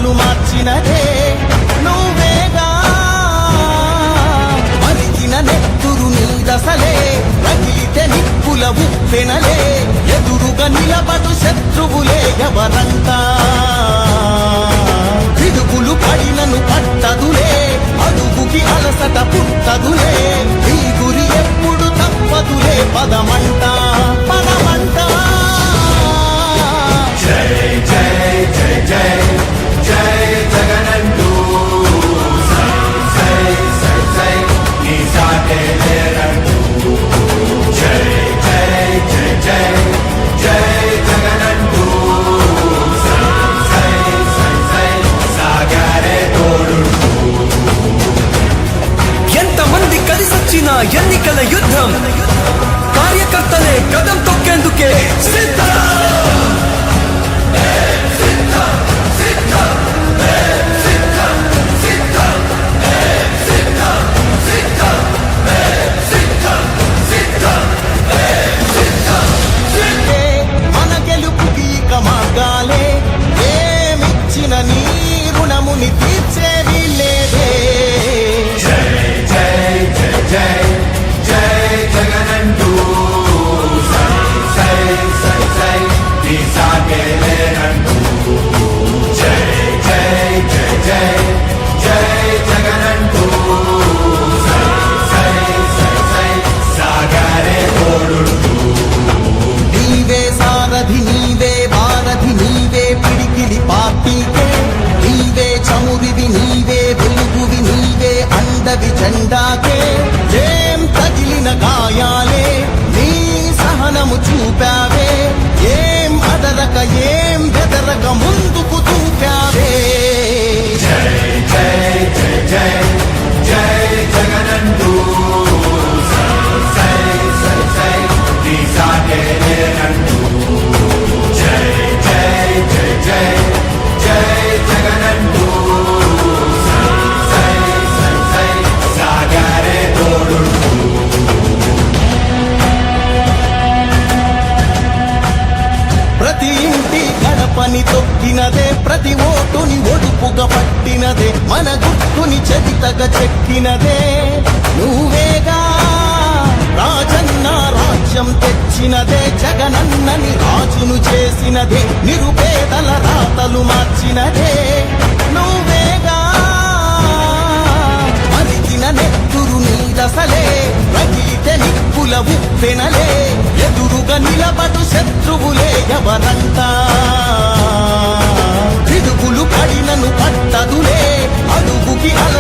మార్చినదే నువ్వేగా మరిచిన నెత్తురు నీదసలే రగిలితే నిప్పుల ఉప్పెనలే ఎదురుగా నిలబడు శత్రువులే ఎవరంతా పిడుగులు పడినను పట్టదులే అడుగుకి అలసట పుట్టదులే ఈ గురి ఎప్పుడు తప్పదులే పదమంట పదమంట జై జై జై జై జై జగనంటూ సై సై సై సై నీ సాటే లేరంటూ జై జై జై జై జై జగనంటూ సై సై సై సై సాగరే తోడుంటూ ఎంతమంది కలిసొచ్చిన ఎన్నికల యుద్ధం కార్యకర్తలే కదం తొక్కేందుకే సిద్ధం. మన గెలుపుకి ఇక మార్గాలే ఏమిచ్చిన నీ రుణముని తీర్చేది లేదే జై జై జై జై జై జగనంటూ సై సై సై సై నీ సాగే లేరంటూ జై జై జై జై జై జగనంటూ సై సై సై సై సాగరే తోడుంటూ నీవే సారథి నీవే వారధి నీవే పిడికిలి పార్టీకే నీవే చమురివి నీవే వెలుగువి నీవే అండవి జెండాకే ఏం తగిలిన గాయాలే నీ సహనము చూపావే ఏం అదరక ఏం బెదరక ముందుకు చూపావే జై జై జై జై జై జగనంటూ సై సై సై సై నీ సాగే లేరంటూ జై జై జై జై జై జగనంటూ సై సై సై సై సాగరే తోడుంటూ ప్రతి ఇంటి గడపని తొక్కినదే ప్రతి ఓటుని ఒడుపుగా పట్టినదే మన గుట్టుని చెవితగా చెక్కినదే నువ్వేగా రాజన్న రాజ్యం తెచ్చినదే జగనన్నని రాజును చేసినదే నిరుపేదల రాతలు మార్చినదే నువ్వేగా మరిచిన నెత్తురు నీదసలే రగిలితే నిప్పుల ఉప్పెనలే ఎదురుగా నిలబడు శత్రువులే ఎవరంతా పిడుగులు పడినను పట్టదులే అడుగుకి అల